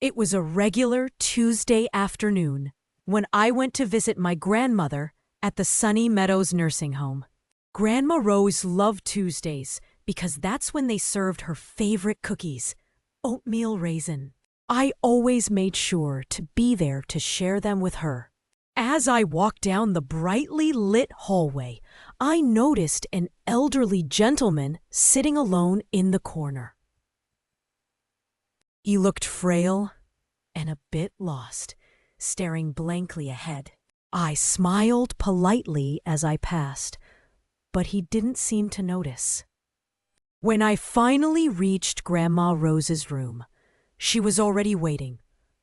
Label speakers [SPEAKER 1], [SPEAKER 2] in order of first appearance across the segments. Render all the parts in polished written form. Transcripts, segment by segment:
[SPEAKER 1] It was a regular Tuesday afternoon when I went to visit my grandmother at the Sunny Meadows nursing home. Grandma Rose loved Tuesdays because that's when they served her favorite cookies, oatmeal raisin. I always made sure to be there to share them with her. As I walked down the brightly lit hallway, I noticed an elderly gentleman sitting alone in the corner. He looked frail and a bit lost, staring blankly ahead. I smiled politely as I passed, but he didn't seem to notice. When I finally reached Grandma Rose's room, she was already waiting,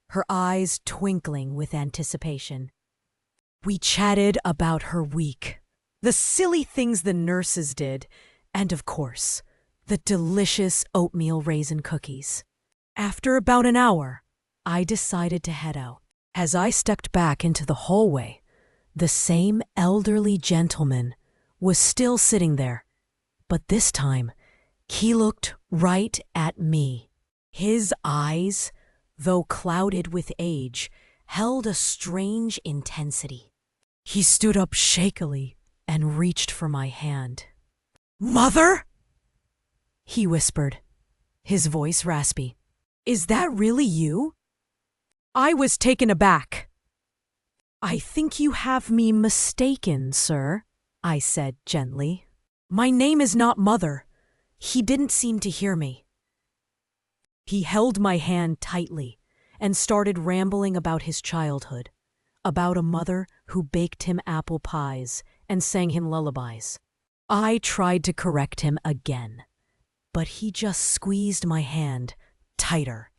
[SPEAKER 1] her eyes twinkling with anticipation. We chatted about her week, the silly things the nurses did, and of course, the delicious oatmeal raisin cookies. After about an hour, I decided to head out. As I stepped back into the hallway, the same elderly gentleman was still sitting there, but this time, he looked right at me. His eyes, though clouded with age, held a strange intensity. He stood up shakily and reached for my hand. "Mother?" he whispered, his voice raspy. "Is that really you?" I was taken aback. "I think you have me mistaken, sir," I said gently. "My name is not Mother." He didn't seem to hear me. He held my hand tightly and started rambling about his childhood, about a mother who baked him apple pies and sang him lullabies. I tried to correct him again, but he just squeezed my hand tighter.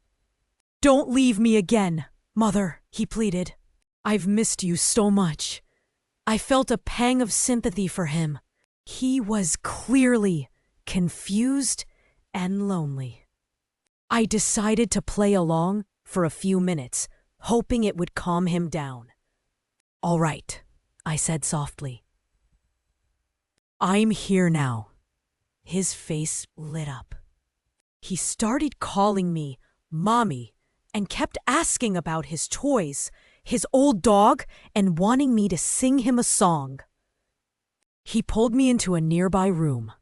[SPEAKER 1] "Don't leave me again, Mother," he pleaded. "I've missed you so much." I felt a pang of sympathy for him. He was clearly confused and lonely. I decided to play along for a few minutes, hoping it would calm him down. "All right," I said softly. "I'm here now." His face lit up. He started calling me Mommy and kept asking about his toys, his old dog, and wanting me to sing him a song. He pulled me into a nearby room,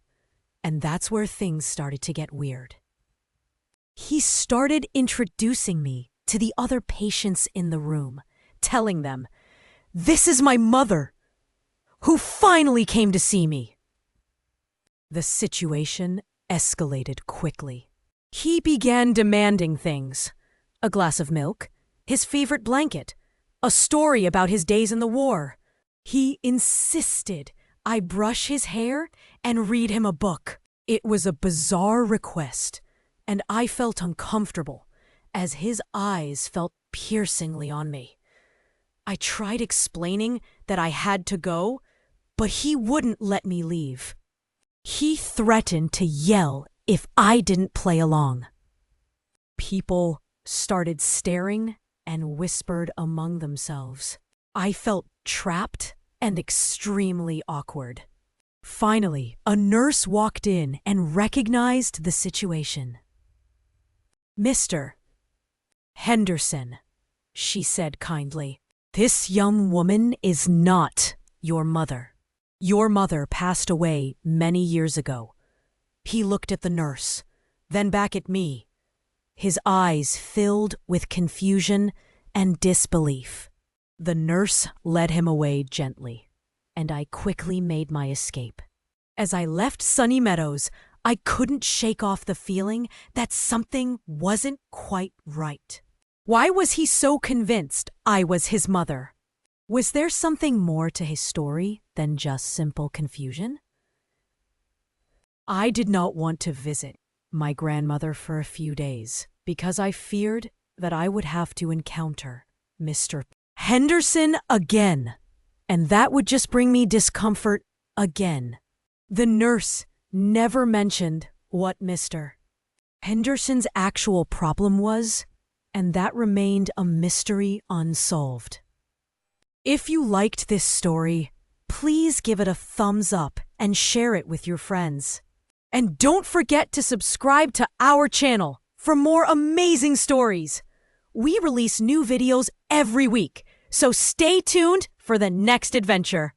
[SPEAKER 1] and that's where things started to get weird. He started introducing me to the other patients in the room, telling them, "This is my mother, who finally came to see me." The situation escalated quickly. He began demanding things: a glass of milk, his favorite blanket, a story about his days in the war. He insisted I brush his hair and read him a book. It was a bizarre request, and I felt uncomfortable as his eyes felt piercingly on me. I tried explaining that I had to go, but he wouldn't let me leave. He threatened to yell if I didn't play along. People started staring and whispered among themselves. I felt trapped and extremely awkward. Finally, a nurse walked in and recognized the situation. "Mr. Henderson," she said kindly, "this young woman is not your mother. Your mother passed away many years ago." He looked at the nurse, then back at me, his eyes filled with confusion and disbelief. The nurse led him away gently, and I quickly made my escape. As I left Sunny Meadows, I couldn't shake off the feeling that something wasn't quite right. Why was he so convinced I was his mother? Was there something more to his story than just simple confusion? I did not want to visit my grandmother for a few days because I feared that I would have to encounter Mr. Henderson again, and that would just bring me discomfort again. The nurse never mentioned what Mr. Henderson's actual problem was, and that remained a mystery unsolved. If you liked this story, please give it a thumbs up and share it with your friends. And don't forget to subscribe to our channel for more amazing stories. We release new videos every week, so stay tuned for the next adventure.